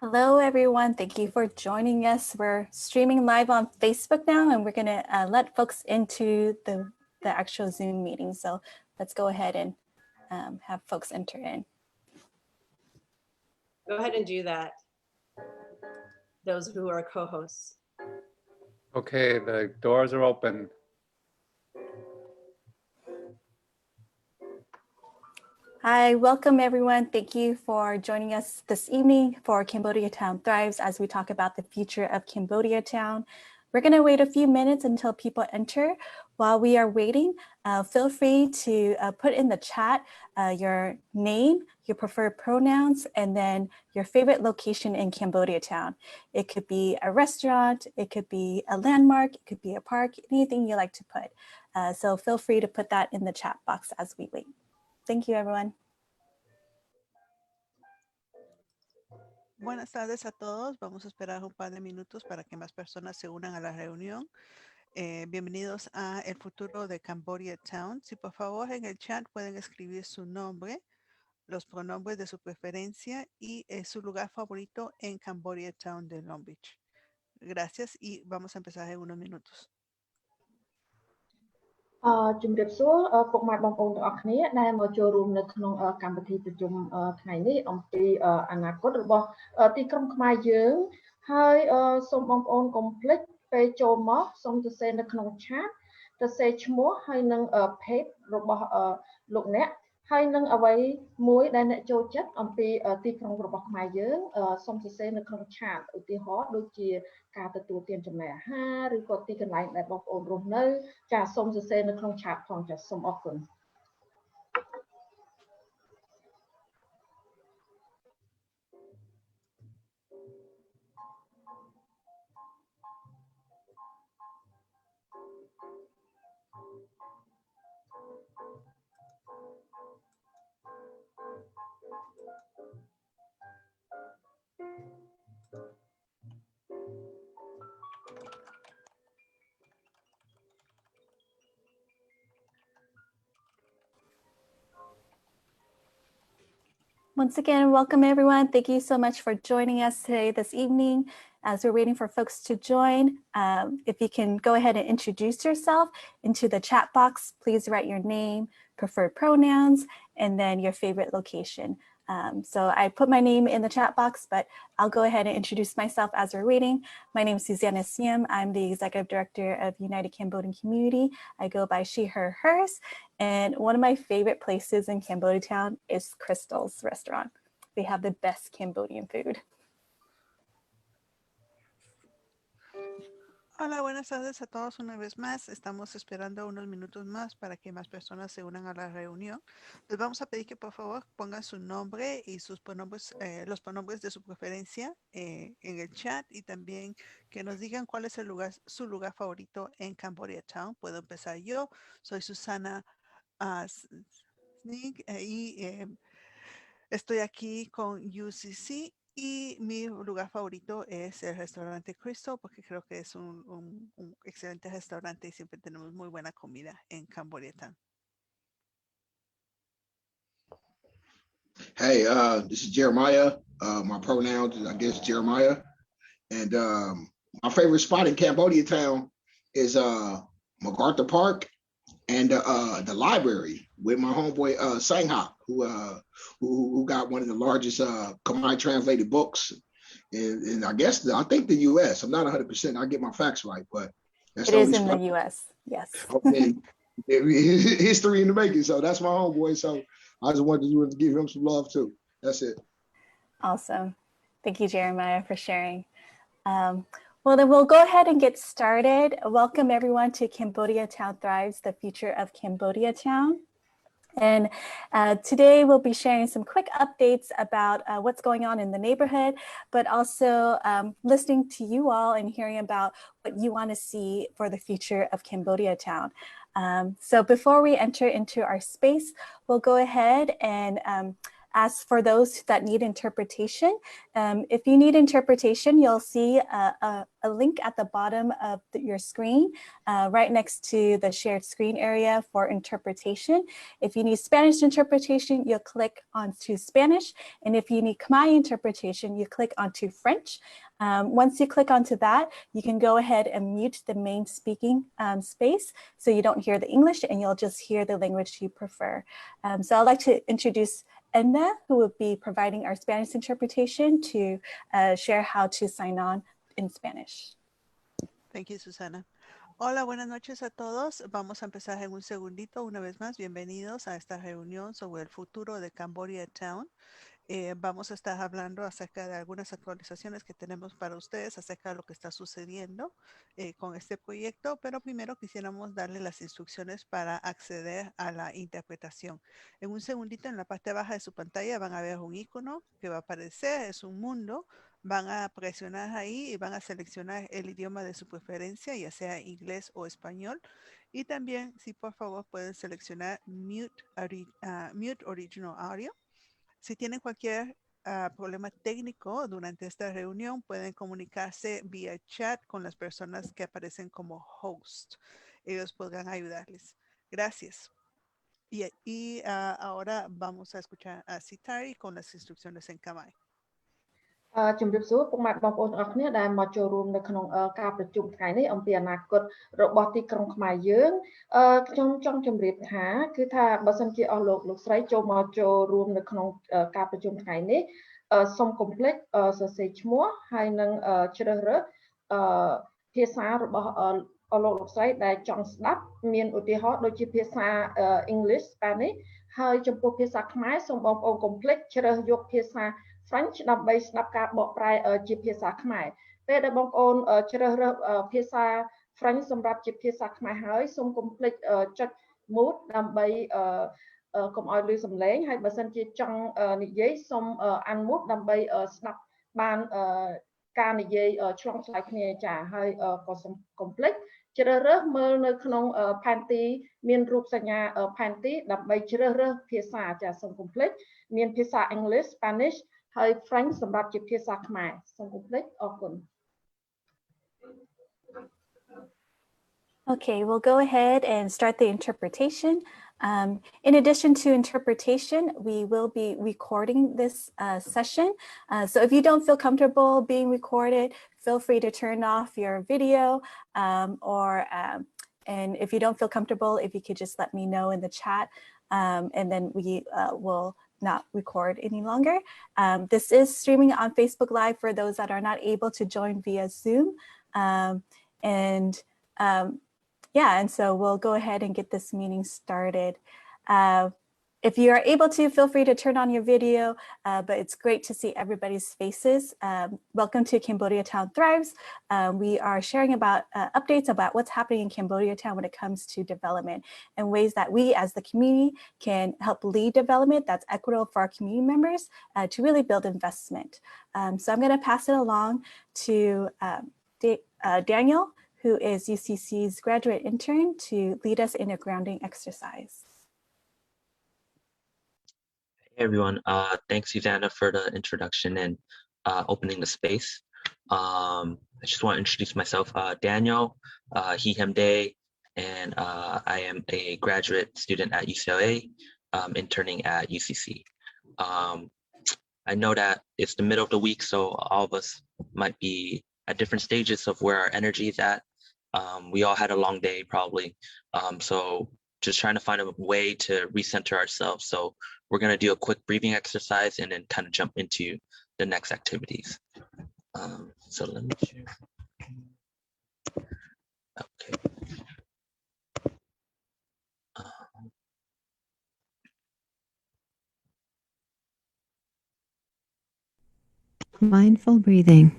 Hello, everyone. Thank you for joining us. We're streaming live on Facebook now, and we're going to let folks into the actual Zoom meeting. So let's go ahead and have folks enter in. Go ahead and do that, those who are co-hosts. Okay, the doors are open. Hi, welcome everyone. Thank you for joining us this evening for Cambodia Town Thrives as we talk about the future of Cambodia Town. We're going to wait a few minutes until people enter. While we are waiting, feel free to put in the chat your name, your preferred pronouns, and then your favorite location in Cambodia Town. It could be a restaurant, it could be a landmark, it could be a park, anything you like to put. So feel free to put that in the chat box as we wait. Thank you, everyone. Buenas tardes a todos. Vamos a esperar un par de minutos para que más personas se unan a la reunión. Bienvenidos a El Futuro de Cambodia Town. Si por favor en el chat pueden escribir su nombre, los pronombres de su preferencia y su lugar favorito en Cambodia Town de Long Beach. Gracias y vamos a empezar en unos minutos. ជំរាបសួរពុកម៉ែបងប្អូនទាំងអស់គ្នាដែលមកចូលរួមនៅក្នុងកម្មវិធីប្រជុំថ្ងៃនេះអំពីអនាគតរបស់ទីក្រុងខ្មែរយើងហើយសូមបងប្អូនកុំភ្លេចពេលចូលមកសូមសរសេរនៅក្នុង chat សរសេរឈ្មោះហើយនឹង page របស់លោកអ្នកហើយនឹងអ្វីមួយដែលអ្នកចូលចិត្តអំពីទីក្រុងរបស់ខ្មែរយើងសូមសរសេរនៅក្នុង chat ឧទាហរណ៍ដូចជាការទទួលទានចំណីអាហារឬក៏ទីកន្លែងដែលបងប្អូនរស់នៅចាសូមសរសេរនៅក្នុង chat ផងចាសូមអរគុណ Once again, welcome everyone. Thank you so much for joining us today, this evening. As we're waiting for folks to join, if you can go ahead and introduce yourself into the chat box, please write your name, preferred pronouns, and then your favorite location. So I put my name in the chat box, but I'll go ahead and introduce myself as we're waiting. My name is Susanna Siem. I'm the Executive Director of United Cambodian Community. I go by she, her, hers. And one of my favorite places in Cambodia Town is Crystal's restaurant. They have the best Cambodian food. Hola, buenas tardes a todos una vez más. Estamos esperando unos minutos más para que más personas se unan a la reunión. Les vamos a pedir que por favor pongan su nombre y sus pronombres, los pronombres de su preferencia en el chat y también que nos digan cuál es su lugar favorito en Cambodia Town. Puedo empezar yo. Soy Susana Snig y estoy aquí con UCC. Y mi lugar favorito es el restaurante Crystal porque creo que es un excelente restaurante y siempre tenemos muy buena comida en Cambodia Town. Hey, this is Jeremiah. My pronouns is, I guess, Jeremiah. And my favorite spot in Cambodia Town is MacArthur Park and the library with my homeboy Sanghak, who got one of the largest Khmer translated books in I think the U.S. I'm not 100%. I get my facts right, but that's it is in the U.S. Yes. Okay, history in the making. So that's my homeboy. So I just wanted to give him some love too. That's it. Awesome. Thank you, Jeremiah, for sharing. Well, then we'll go ahead and get started. Welcome everyone to Cambodia Town Thrives, the future of Cambodia Town. And today we'll be sharing some quick updates about what's going on in the neighborhood, but also listening to you all and hearing about what you want to see for the future of Cambodia Town. So before we enter into our space, we'll go ahead and As for those that need interpretation, if you need interpretation, you'll see a link at the bottom of your screen, right next to the shared screen area for interpretation. If you need Spanish interpretation, you'll click onto Spanish. And if you need Khmer interpretation, you click onto French. Once you click onto that, you can go ahead and mute the main speaking space so you don't hear the English and you'll just hear the language you prefer. So I'd like to introduce Edna, who will be providing our Spanish interpretation, to share how to sign on in Spanish. Thank you, Susana. Hola, buenas noches a todos. Vamos a empezar en un segundito. Una vez más, bienvenidos a esta reunión sobre el futuro de Cambodia Town. Vamos a estar hablando acerca de algunas actualizaciones que tenemos para ustedes acerca de lo que está sucediendo con este proyecto, pero primero quisiéramos darle las instrucciones para acceder a la interpretación. En un segundito, en la parte baja de su pantalla van a ver un icono que va a aparecer, es un mundo. Van a presionar ahí y van a seleccionar el idioma de su preferencia, ya sea inglés o español. Y también, si por favor pueden seleccionar Mute Original Audio. Si tienen cualquier problema técnico durante esta reunión, pueden comunicarse vía chat con las personas que aparecen como host. Ellos podrán ayudarles. Gracias. Y ahora vamos a escuchar a Sitari con las instrucciones en Khmer. ជំរាបសួរពុកម៉ែបងប្អូនទាំងអស់គ្នាដែលមកចូលរួមនៅក្នុងការប្រជុំថ្ងៃនេះអំពីអនាគតរបស់ទីក្រុងខ្មែរយើងខ្ញុំចង់ជម្រាបថាគឺថាបើសិនជាអស់លោកស្រីចូលមកចូលរួមនៅក្នុងការប្រជុំថ្ងៃនេះសូមកុំភ្លេចសរសេរឈ្មោះហើយនឹងជ្រើសរើសភាសារបស់លោកស្រីដែលចង់ស្ដាប់មានឧទាហរណ៍ដូចជាភាសា English Spanish ហើយចំពោះភាសាខ្មែរសូមបងប្អូនកុំភ្លេចជ្រើសយកភាសា French ដើម្បីស្ដាប់ការបកប្រែជាភាសាខ្មែរពេលដែលបងប្អូនជ្រើសរើសភាសា French សម្រាប់ជាភាសាខ្មែរហើយសូមកុំភ្លេចចុច mute ដើម្បីកុំឲ្យឮសំឡេងហើយបើសិនជាចង់និយាយសូម unmute ដើម្បីស្ដាប់បានការនិយាយឆ្លងឆ្លើយគ្នាចាហើយក៏សូមកុំភ្លេចជ្រើសរើសមើលនៅក្នុងផែនទីមានរូបសញ្ញាផែនទីដើម្បីជ្រើសរើសភាសាចាសូមកុំភ្លេចមានភាសា English Spanish ហើយ French សម្រាប់ជាភាសាខ្មែរសូមកុំភ្លេចអរគុណ Okay, we'll go ahead and start the interpretation. In addition to interpretation, we will be recording this session. So if you don't feel comfortable being recorded, feel free to turn off your video and if you don't feel comfortable, if you could just let me know in the chat and then we will not record any longer. This is streaming on Facebook Live for those that are not able to join via Zoom. Yeah, and so we'll go ahead and get this meeting started. If you are able to, feel free to turn on your video, but it's great to see everybody's faces. Welcome to Cambodia Town Thrives. We are sharing about updates about what's happening in Cambodia Town when it comes to development and ways that we as the community can help lead development that's equitable for our community members to really build investment. So I'm going to pass it along to Daniel, who is UCC's graduate intern, to lead us in a grounding exercise. Hey everyone, thanks Susanna for the introduction and opening the space. I just want to introduce myself, Daniel, he, him, they, and I am a graduate student at UCLA, interning at UCC. I know that it's the middle of the week, so all of us might be at different stages of where our energy is at. We all had a long day probably, so just trying to find a way to recenter ourselves. So we're going to do a quick breathing exercise and then kind of jump into the next activities. So let me share. Okay. Mindful breathing.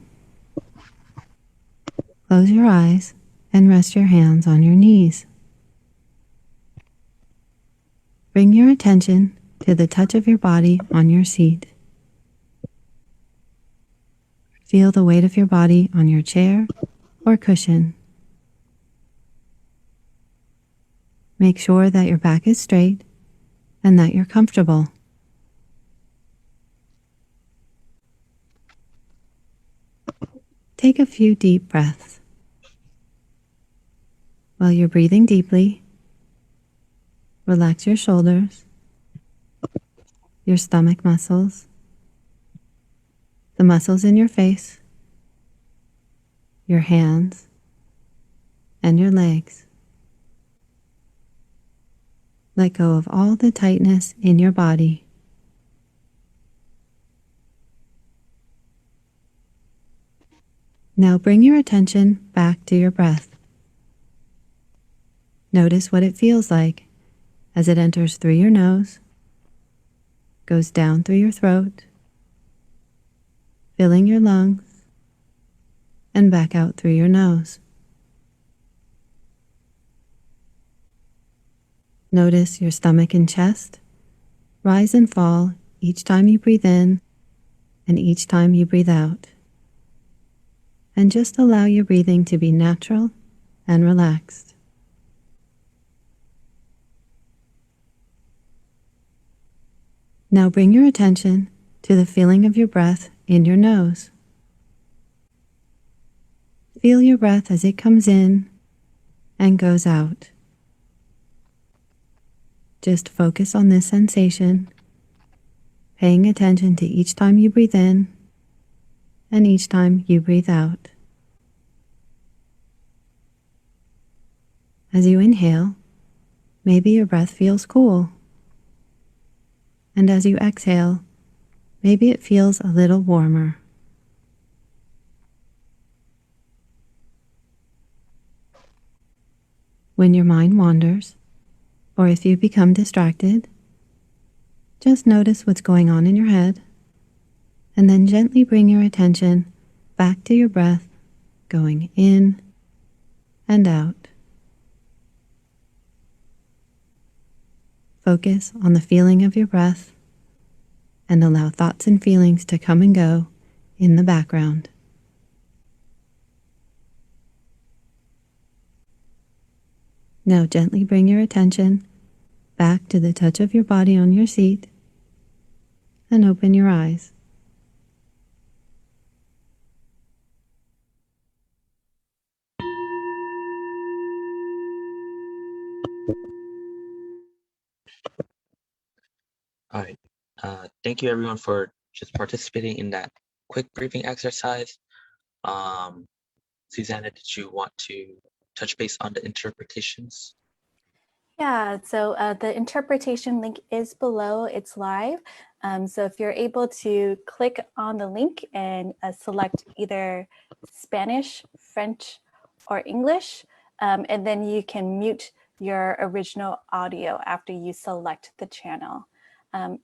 Close your eyes and rest your hands on your knees. Bring your attention to the touch of your body on your seat. Feel the weight of your body on your chair or cushion. Make sure that your back is straight and that you're comfortable. take a few deep breaths. While you're breathing deeply, relax your shoulders, your stomach muscles, the muscles in your face, your hands, and your legs. Let go of all the tightness in your body. Now bring your attention back to your breath. Notice what it feels like as it enters through your nose, goes down through your throat, filling your lungs, and back out through your nose. Notice your stomach and chest rise and fall each time you breathe in and each time you breathe out. And just allow your breathing to be natural and relaxed. Now bring your attention to the feeling of your breath in your nose. Feel your breath as it comes in and goes out. Just focus on this sensation, paying attention to each time you breathe in and each time you breathe out. As you inhale, maybe your breath feels cool. And as you exhale, maybe it feels a little warmer. When your mind wanders, or if you become distracted, just notice what's going on in your head, and then gently bring your attention back to your breath, going in and out. Focus on the feeling of your breath and allow thoughts and feelings to come and go in the background. Now gently bring your attention back to the touch of your body on your seat and open your eyes. All right. Thank you everyone for just participating in that quick breathing exercise. Susanna, did you want to touch base on the interpretations? Yeah, so the interpretation link is below, it's live. So if you're able to click on the link and select either Spanish, French, or English, and then you can mute your original audio after you select the channel.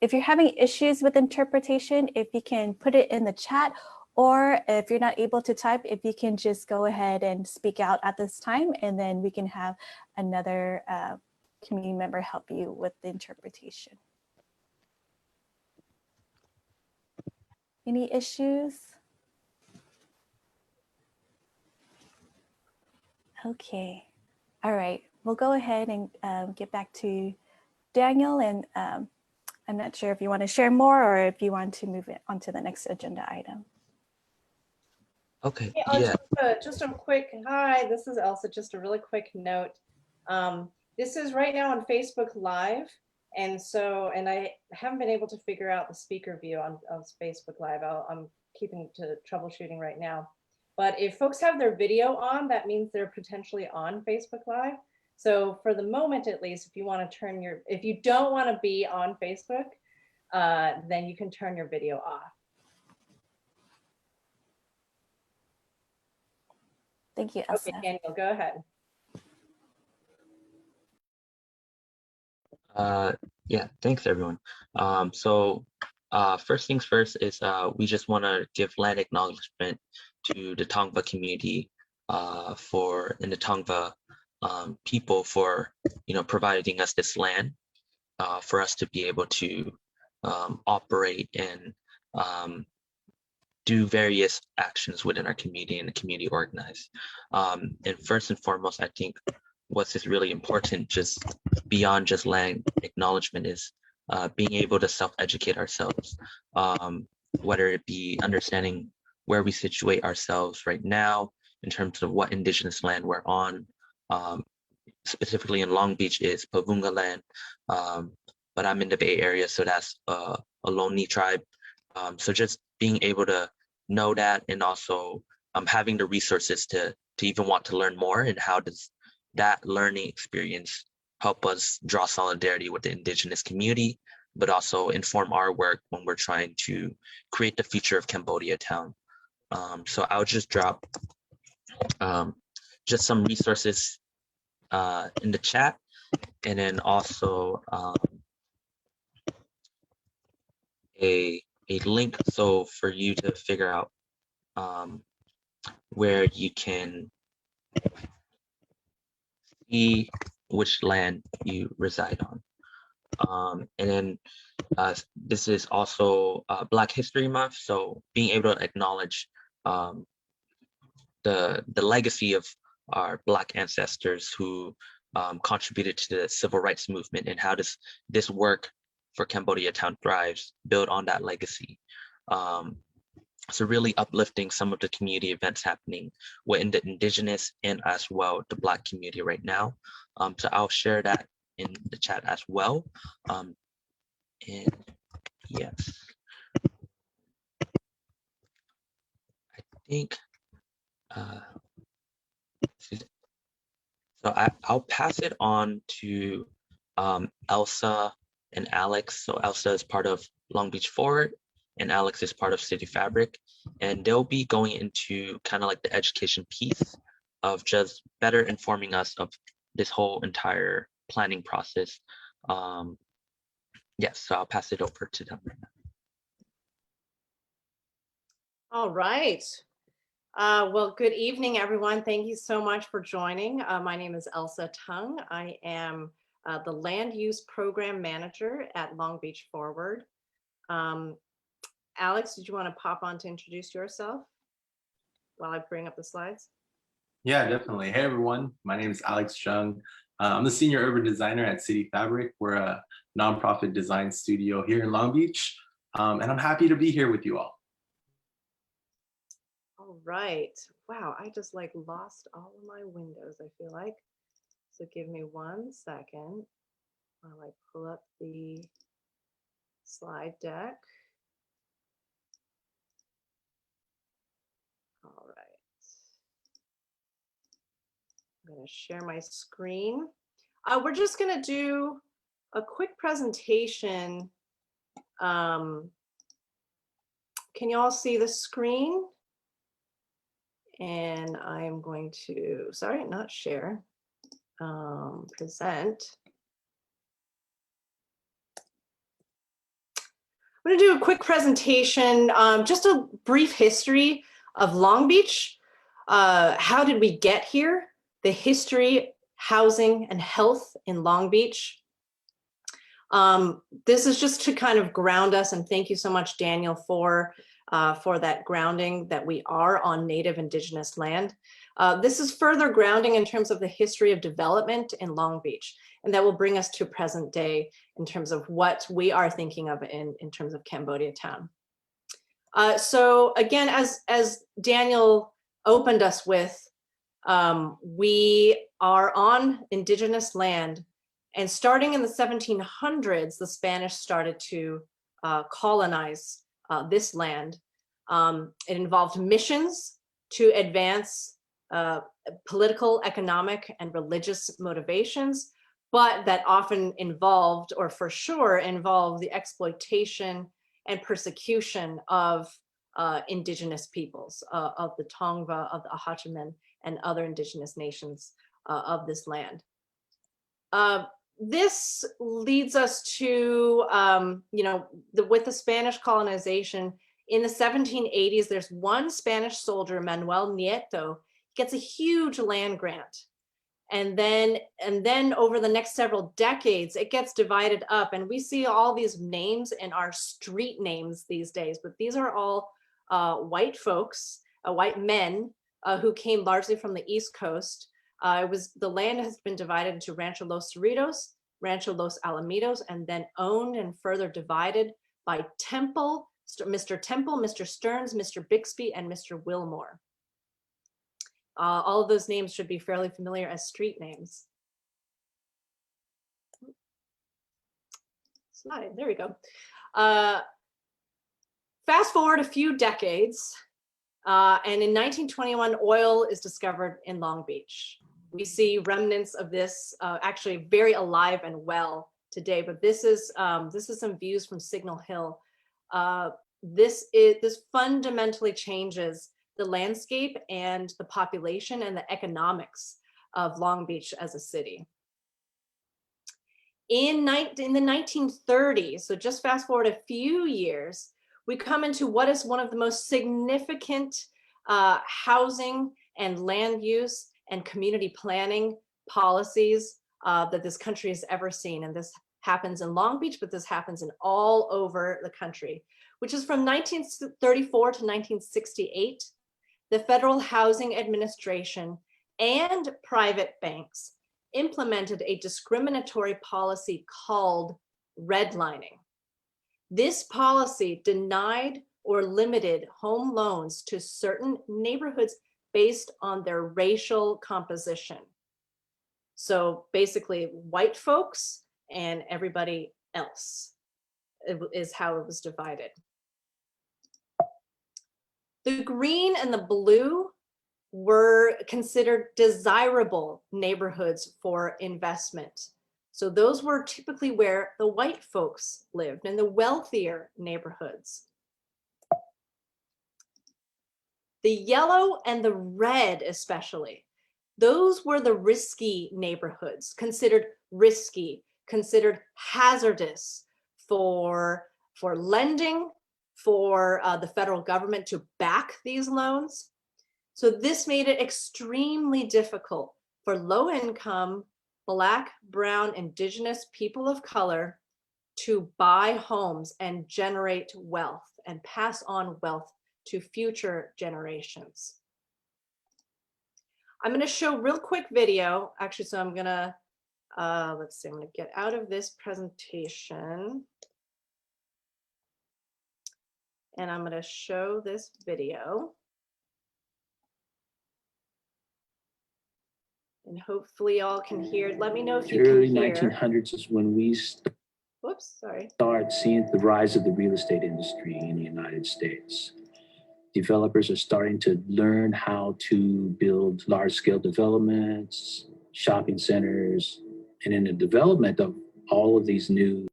If you're having issues with interpretation, if you can put it in the chat, or if you're not able to type, if you can just go ahead and speak out at this time, and then we can have another community member help you with the interpretation. Any issues? Okay. All right. We'll go ahead and get back to Daniel. And I'm not sure if you want to share more or if you want to move it on to the next agenda item. Okay. Hey, Yeah. just a quick, hi, this is Elsa. Just a really quick note. This is right now on Facebook Live. And I haven't been able to figure out the speaker view on Facebook Live. I'm keeping to troubleshooting right now. But if folks have their video on, that means they're potentially on Facebook Live. So for the moment, at least, if you want to if you don't want to be on Facebook, then you can turn your video off. Thank you, Elsa. Okay, Daniel, go ahead. Yeah, thanks everyone. First things first is we just want to give land acknowledgement to the Tongva community in the Tongva people for providing us this land for us to be able to operate and do various actions within our community and the community organize. And first and foremost, I think what's is really important, just beyond just land acknowledgement, is being able to self-educate ourselves, whether it be understanding where we situate ourselves right now in terms of what indigenous land we're on. Specifically in Long Beach is Pavunga land, but I'm in the Bay Area, so that's a Ohlone tribe. So just being able to know that, and also having the resources to even want to learn more, and how does that learning experience help us draw solidarity with the indigenous community, but also inform our work when we're trying to create the future of Cambodia Town. So I'll just drop just some resources in the chat, and then also a link, so for you to figure out where you can see which land you reside on. And then this is also Black History Month, so being able to acknowledge the legacy of our Black ancestors who contributed to the civil rights movement, and how does this work for Cambodia Town Thrives build on that legacy. So really uplifting some of the community events happening within the indigenous and as well the Black community right now. So I'll share that in the chat as well. And yes, I think, so I'll pass it on to Elsa and Alex. So Elsa is part of Long Beach Forward, and Alex is part of City Fabric, and they'll be going into kind of like the education piece of just better informing us of this whole entire planning process. Yes, so I'll pass it over to them right now. All right. Well, good evening, everyone. Thank you so much for joining. My name is Elsa Chung. I am the Land Use Program Manager at Long Beach Forward. Alex, did you want to pop on to introduce yourself while I bring up the slides? Yeah, definitely. Hey, everyone. My name is Alex Chung. I'm the Senior Urban Designer at City Fabric. We're a nonprofit design studio here in Long Beach, and I'm happy to be here with you all. All right. Wow, I just like lost all of my windows, I feel like. So give me 1 second while I pull up the slide deck. All right. I'm going to share my screen. We're just going to do a quick presentation. Can you all see the screen? And I'm going to, sorry, not share, present. I'm going to do a quick presentation, just a brief history of Long Beach. How did we get here? The history, housing, and health in Long Beach. This is just to kind of ground us, and thank you so much, Daniel, for that grounding that we are on native indigenous land. This is further grounding in terms of the history of development in Long Beach, and that will bring us to present day in terms of what we are thinking of in terms of Cambodia Town. So again, as Daniel opened us with, we are on indigenous land, and starting in the 1700s, the Spanish started to colonize this land. It involved missions to advance political, economic, and religious motivations, but that often involved, or for sure involved, the exploitation and persecution of indigenous peoples, of the Tongva, of the Ahachiman, and other indigenous nations of this land. This leads us to, with the Spanish colonization in the 1780s, there's one Spanish soldier, Manuel Nieto, gets a huge land grant. And then over the next several decades, it gets divided up, and we see all these names in our street names these days, but these are all white folks, white men who came largely from the East Coast. The land has been divided into Rancho Los Cerritos, Rancho Los Alamitos, and then owned and further divided by Temple Mr. Temple, Mr. Stearns, Mr. Bixby, and Mr. Wilmore. All of those names should be fairly familiar as street names. Slide, there we go. Fast forward a few decades, and in 1921, oil is discovered in Long Beach. We see remnants of this, actually very alive and well today, but this is some views from Signal Hill. This fundamentally changes the landscape and the population and the economics of Long Beach as a city. In the 1930s, so just fast forward a few years, we come into what is one of the most significant housing and land use and community planning policies that this country has ever seen. And this happens in Long Beach, but this happens in all over the country, which is from 1934 to 1968. The Federal Housing Administration and private banks implemented a discriminatory policy called redlining. This policy denied or limited home loans to certain neighborhoods based on their racial composition. So basically white folks and everybody else is how it was divided. The green and the blue were considered desirable neighborhoods for investment. So those were typically where the white folks lived, in the wealthier neighborhoods. The yellow and the red especially, those were the risky neighborhoods, considered risky, considered hazardous for lending, for the federal government to back these loans. So this made it extremely difficult for low-income, Black, brown, indigenous people of color to buy homes and generate wealth and pass on wealth to future generations. I'm going to show a real quick video, actually, so I'm going to, let's see, I'm going to get out of this presentation. And I'm going to show this video. And hopefully y'all can hear it. Let me know if you can hear. The early 1900s is when we start seeing the rise of the real estate industry in the United States. Developers are starting to learn how to build large-scale developments, shopping centers, and in the development of all of these new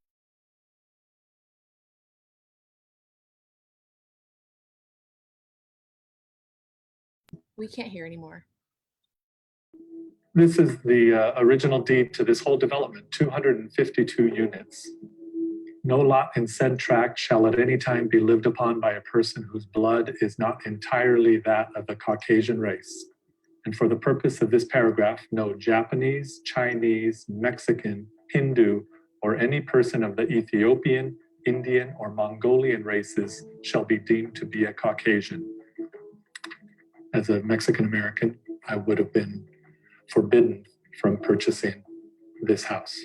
We can't hear anymore. This is the original deed to this whole development, 252 units. No lot in said tract shall at any time be lived upon by a person whose blood is not entirely that of the Caucasian race. And for the purpose of this paragraph, no Japanese, Chinese, Mexican, Hindu, or any person of the Ethiopian, Indian, or Mongolian races shall be deemed to be a Caucasian. As a Mexican American, I would have been forbidden from purchasing this house.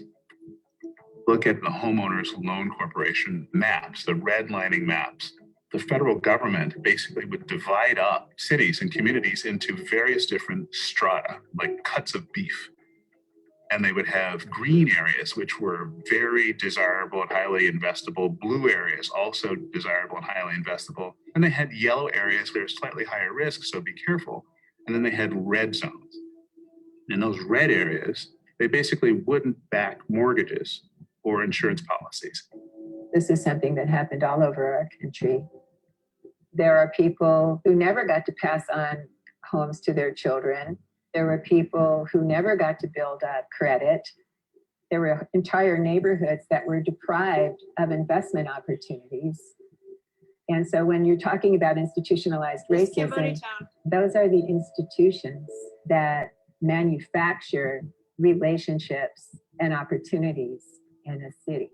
Look at the Homeowners Loan Corporation maps, the redlining maps. The federal government basically would divide up cities and communities into various different strata, like cuts of beef. And they would have green areas, which were very desirable and highly investable, blue areas, also desirable and highly investable. And they had yellow areas where there's slightly higher risk, so be careful. And then they had red zones. In those red areas, they basically wouldn't back mortgages or insurance policies. This is something that happened all over our country. There are people who never got to pass on homes to their children. There were people who never got to build up credit. There were entire neighborhoods that were deprived of investment opportunities. And so when you're talking about institutionalized racism, those are the institutions that manufacture relationships and opportunities in a city.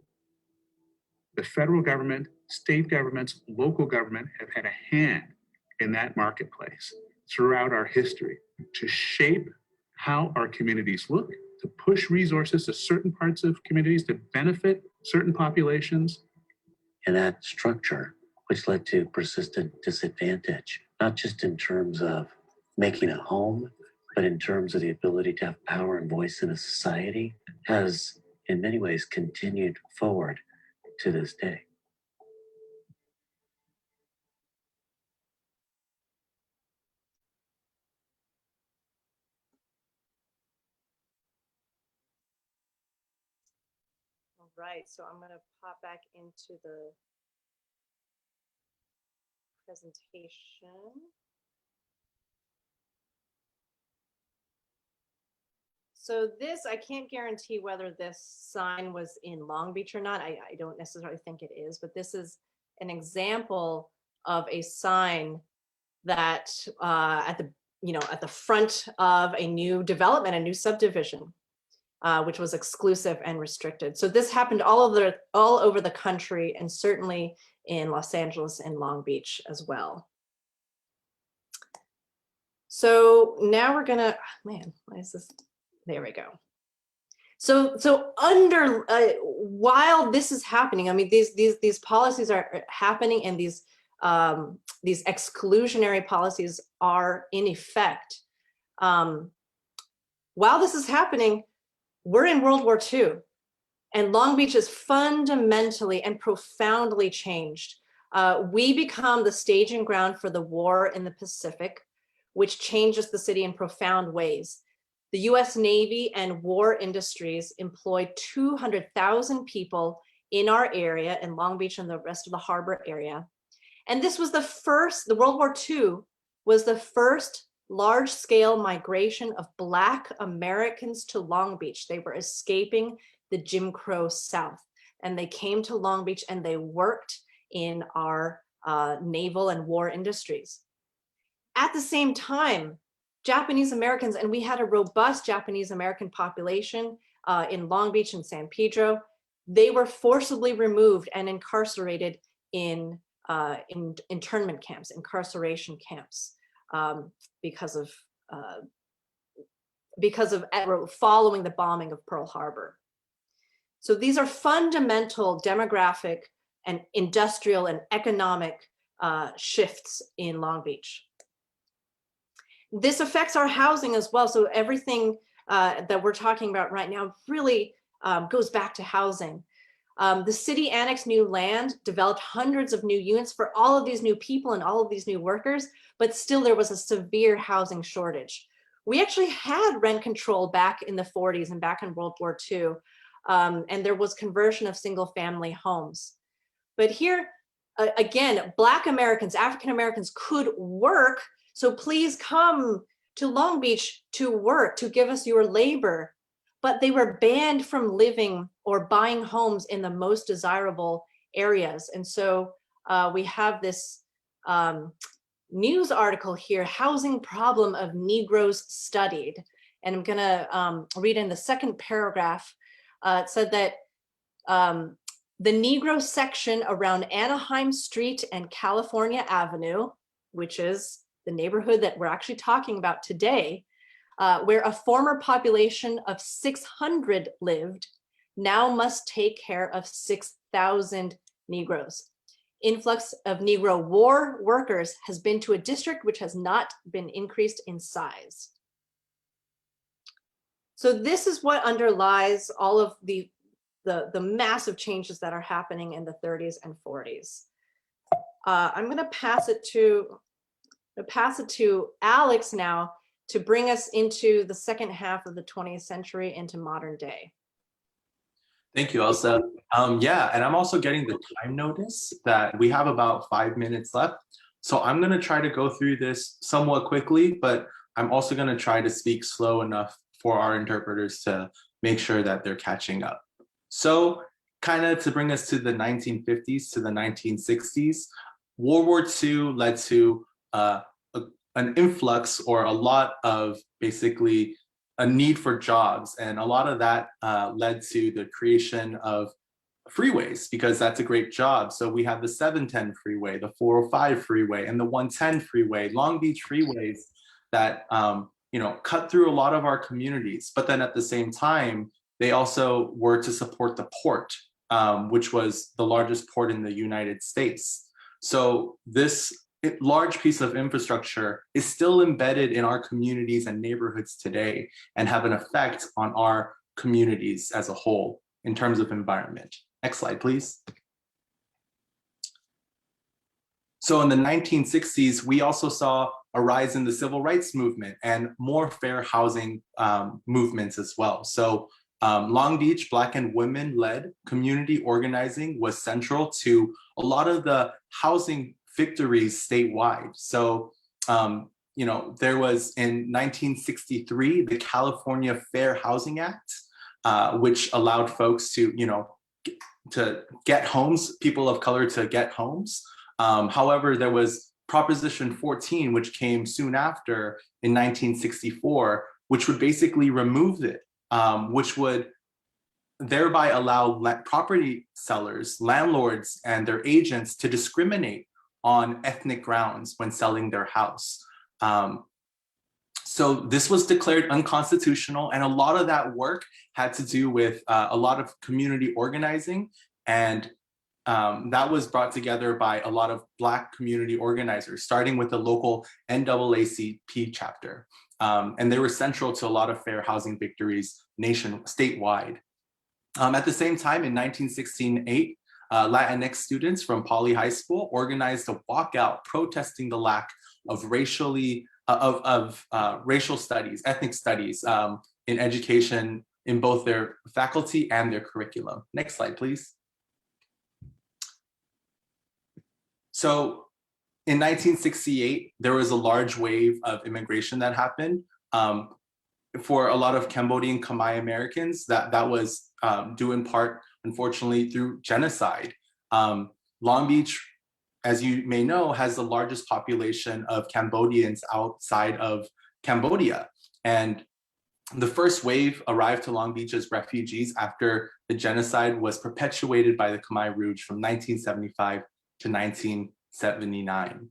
The federal government, state governments, local government have had a hand in that marketplace throughout our history to shape how our communities look, to push resources to certain parts of communities to benefit certain populations. And that structure which led to persistent disadvantage, not just in terms of making a home, but in terms of the ability to have power and voice in a society, has in many ways continued forward to this day. All right, so I'm going to pop back into the presentation. So this, I can't guarantee whether this sign was in Long Beach or not. I don't necessarily think it is, but this is an example of a sign that at the front of a new development, a new subdivision, which was exclusive and restricted. So this happened all over the country, and certainly in Los Angeles and Long Beach as well. So now we're gonna, man, why is this? There we go. So while this is happening, I mean, these policies are happening, and these exclusionary policies are in effect. While this is happening, we're in World War II, and Long Beach is fundamentally and profoundly changed. We become the staging ground for the war in the Pacific, which changes the city in profound ways. The US Navy and war industries employed 200,000 people in our area, in Long Beach and the rest of the harbor area. And this was the World War II was the first large-scale migration of Black Americans to Long Beach. They were escaping the Jim Crow South, and they came to Long Beach and they worked in our naval and war industries. At the same time, Japanese Americans, and we had a robust Japanese American population in Long Beach and San Pedro, they were forcibly removed and incarcerated in internment camps, incarceration camps, because of following the bombing of Pearl Harbor. So these are fundamental demographic and industrial and economic shifts in Long Beach. This affects our housing as well. So everything that we're talking about right now really goes back to housing. The city annexed new land, developed hundreds of new units for all of these new people and all of these new workers, but still there was a severe housing shortage. We actually had rent control back in the 40s and back in World War II, and there was conversion of single family homes. But here, again, Black Americans, African Americans could work. So please come to Long Beach to work, to give us your labor. But they were banned from living or buying homes in the most desirable areas. And so we have this news article here, Housing Problem of Negroes Studied. And I'm gonna read in the second paragraph. It said that the Negro section around Anaheim Street and California Avenue, which is the neighborhood that we're actually talking about today, where a former population of 600 lived, now must take care of 6,000 Negroes. Influx of Negro war workers has been to a district which has not been increased in size. So this is what underlies all of the massive changes that are happening in the 30s and 40s. I'm going to pass it to Alex now to bring us into the second half of the 20th century, into modern day. Thank you, Elsa. Yeah, and I'm also getting the time notice that we have about 5 minutes left. So I'm going to try to go through this somewhat quickly, but I'm also going to try to speak slow enough for our interpreters to make sure that they're catching up. So kind of to bring us to the 1950s to the 1960s, World War II led to an influx, or a lot of basically a need for jobs. And a lot of that led to the creation of freeways, because that's a great job. So we have the 710 freeway, the 405 freeway, and the 110 freeway, Long Beach freeways that cut through a lot of our communities. But then at the same time, they also were to support the port, which was the largest port in the United States. So this large piece of infrastructure is still embedded in our communities and neighborhoods today and have an effect on our communities as a whole in terms of environment. Next slide, please. So in the 1960s, we also saw a rise in the civil rights movement and more fair housing movements as well. So Long Beach Black and women-led community organizing was central to a lot of the housing victories statewide. So, you know, there was in 1963, the California Fair Housing Act, which allowed folks to, you know, to get homes, people of color to get homes. However, there was Proposition 14, which came soon after in 1964, which would basically remove it, which would thereby allow property sellers, landlords, and their agents to discriminate on ethnic grounds when selling their house. So this was declared unconstitutional, and a lot of that work had to do with a lot of community organizing, and that was brought together by a lot of Black community organizers, starting with the local NAACP chapter. And they were central to a lot of fair housing victories statewide. At the same time, in 1968, Latinx students from Poly High School organized a walkout protesting the lack of racial studies, ethnic studies in education in both their faculty and their curriculum. Next slide, please. So in 1968, there was a large wave of immigration that happened. For a lot of Cambodian Khmer Americans, that was due in part, unfortunately, through genocide. Long Beach, as you may know, has the largest population of Cambodians outside of Cambodia. And the first wave arrived to Long Beach as refugees after the genocide was perpetuated by the Khmer Rouge from 1975 to 1979.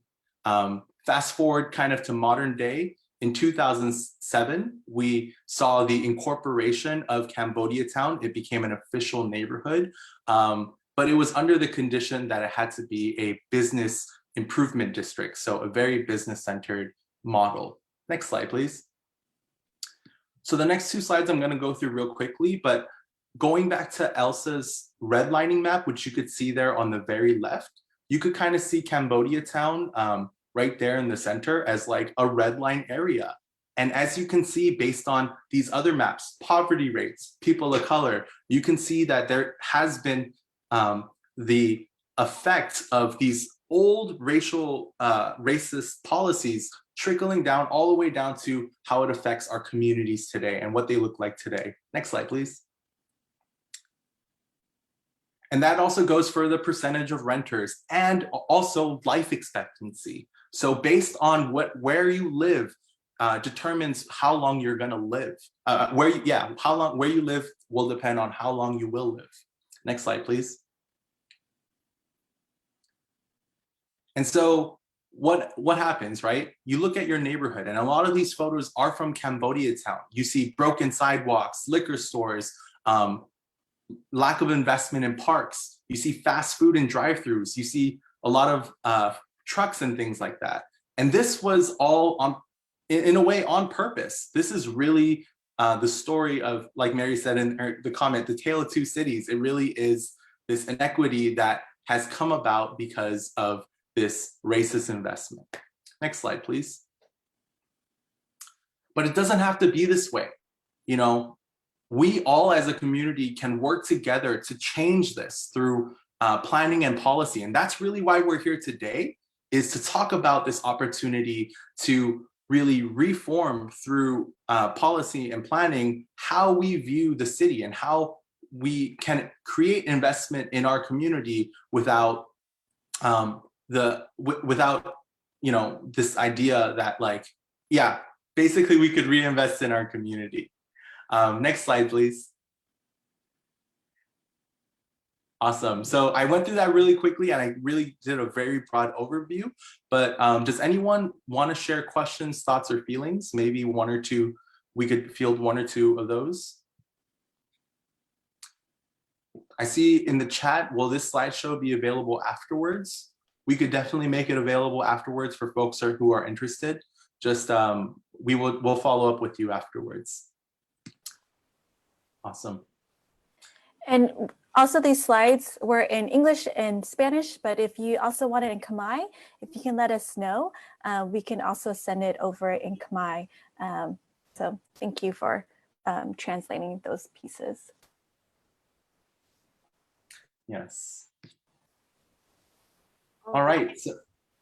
Fast forward kind of to modern day, in 2007, we saw the incorporation of Cambodia Town. It became an official neighborhood, but it was under the condition that it had to be a business improvement district, so a very business-centered model. Next slide, please. So the next two slides I'm gonna go through real quickly, but going back to Elsa's redlining map, which you could see there on the very left, you could kind of see Cambodia Town right there in the center as like a red line area. And as you can see, based on these other maps, poverty rates, people of color, you can see that there has been the effect of these old racial, racist policies trickling down all the way down to how it affects our communities today and what they look like today. Next slide, please. And that also goes for the percentage of renters and also life expectancy. So based on where you live determines how long you're gonna live. Where you live will depend on how long you will live. Next slide, please. And so what happens, right? You look at your neighborhood, and a lot of these photos are from Cambodia Town. You see broken sidewalks, liquor stores, lack of investment in parks. You see fast food and drive-throughs. You see a lot of trucks and things like that. And this was all in a way on purpose. This is really the story of, like Mary said in the comment, the tale of two cities. It really is this inequity that has come about because of this racist investment. Next slide, please. But it doesn't have to be this way. You know, we all as a community can work together to change this through planning and policy. And that's really why we're here today, is to talk about this opportunity to really reform through policy and planning how we view the city and how we can create investment in our community without you know, this idea that, like, yeah, basically we could reinvest in our community. Next slide, please. Awesome. So I went through that really quickly and I really did a very broad overview, but does anyone want to share questions, thoughts, or feelings? Maybe one or two, we could field one or two of those. I see in the chat, will this slideshow be available afterwards? we could definitely make it available afterwards for folks who are interested. Just we'll follow up with you afterwards. Awesome. And also these slides were in English and Spanish, but if you also want it in Khmer, if you can let us know, we can also send it over in Khmer. So thank you for translating those pieces. Yes. All right. So,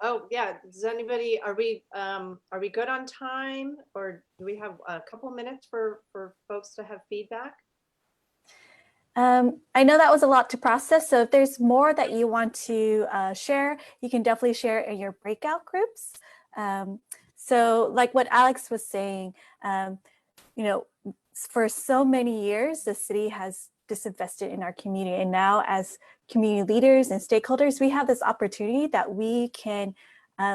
oh yeah, does anybody, are we good on time, or do we have a couple minutes for folks to have feedback? I know that was a lot to process, so if there's more that you want to share, you can definitely share it in your breakout groups. So like what Alex was saying, you know, for so many years, the city has disinvested in our community. And now as community leaders and stakeholders, we have this opportunity that we can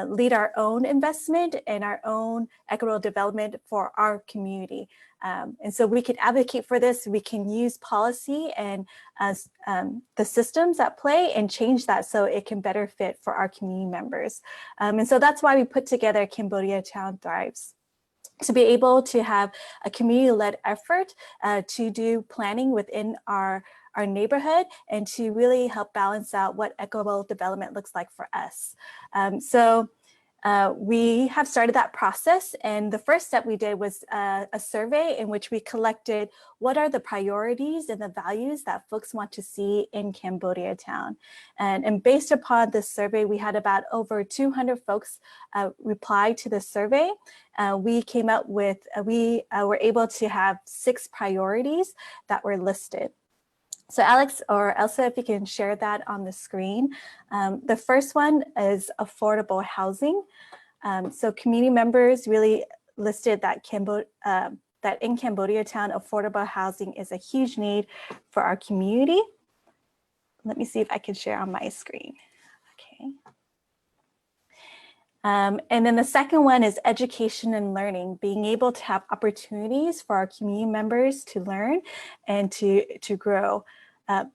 lead our own investment and our own equitable development for our community. And so we can advocate for this. We can use policy and the systems at play and change that so it can better fit for our community members. And so that's why we put together Cambodia Town Thrives, to be able to have a community-led effort to do planning within our neighborhood and to really help balance out what equitable development looks like for us. So we have started that process, and the first step we did was a survey in which we collected what are the priorities and the values that folks want to see in Cambodia Town. And based upon this survey, we had about over 200 folks reply to the survey. We came up with, we were able to have 6 priorities that were listed. So Alex or Elsa, if you can share that on the screen. The first one is affordable housing. So community members really listed that that in Cambodia Town, affordable housing is a huge need for our community. Let me see if I can share on my screen. Okay. And then the second one is education and learning, being able to have opportunities for our community members to learn and to grow.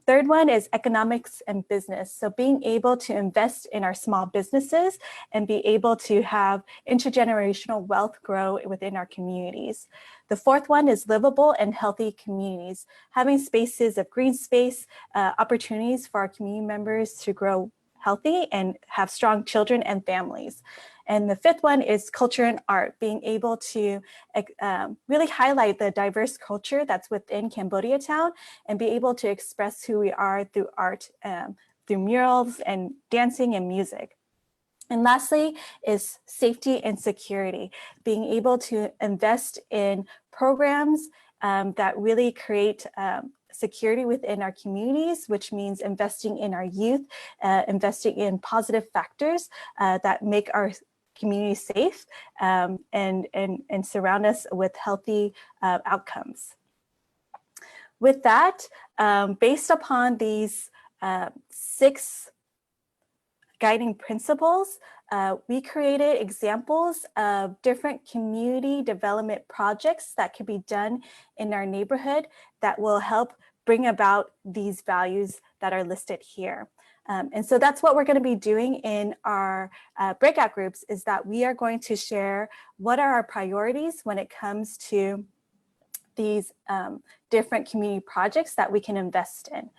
Third one is economics and business. So being able to invest in our small businesses and be able to have intergenerational wealth grow within our communities. The fourth one is livable and healthy communities, having spaces of green space, opportunities for our community members to grow healthy and have strong children and families. And the fifth one is culture and art, being able to really highlight the diverse culture that's within Cambodia Town and be able to express who we are through art, through murals and dancing and music. And lastly is safety and security, being able to invest in programs that really create security within our communities, which means investing in our youth, investing in positive factors that make our community safe and surround us with healthy outcomes. With that, based upon these 6 guiding principles, we created examples of different community development projects that can be done in our neighborhood that will help bring about these values that are listed here. And so that's what we're going to be doing in our breakout groups, is that we are going to share what are our priorities when it comes to these different community projects that we can invest in.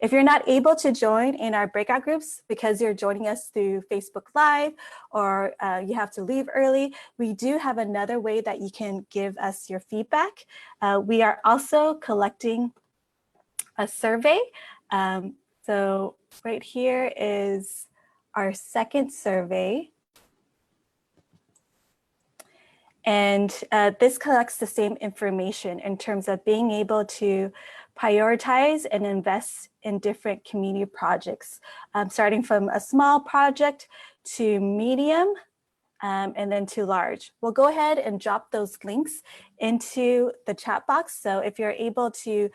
If you're not able to join in our breakout groups because you're joining us through Facebook Live or you have to leave early, we do have another way that you can give us your feedback. We are also collecting a survey. So right here is our second survey. And this collects the same information in terms of being able to prioritize and invest in different community projects, starting from a small project to medium and then to large. We'll go ahead and drop those links into the chat box. So if you're able to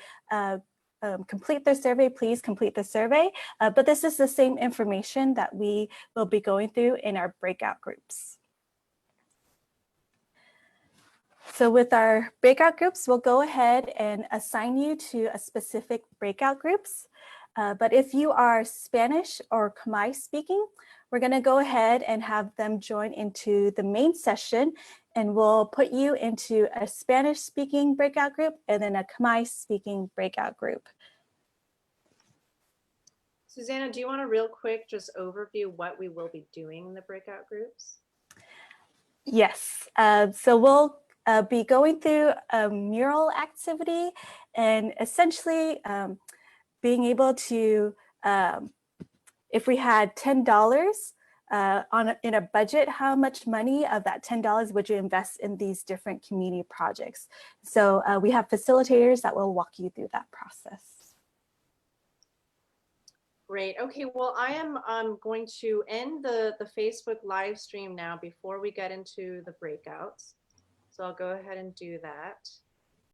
complete the survey, please complete the survey. But this is the same information that we will be going through in our breakout groups. So with our breakout groups, we'll go ahead and assign you to a specific breakout groups. But if you are Spanish or Khmer speaking, we're going to go ahead and have them join into the main session, and we'll put you into a Spanish speaking breakout group and then a Khmer speaking breakout group. Susanna, do you want to real quick just overview what we will be doing in the breakout groups? Yes, so we'll be going through a mural activity and essentially being able to, if we had $10 in a budget, how much money of that $10 would you invest in these different community projects? So we have facilitators that will walk you through that process. Great. Okay, well, I am going to end the Facebook live stream now before we get into the breakouts. So I'll go ahead and do that.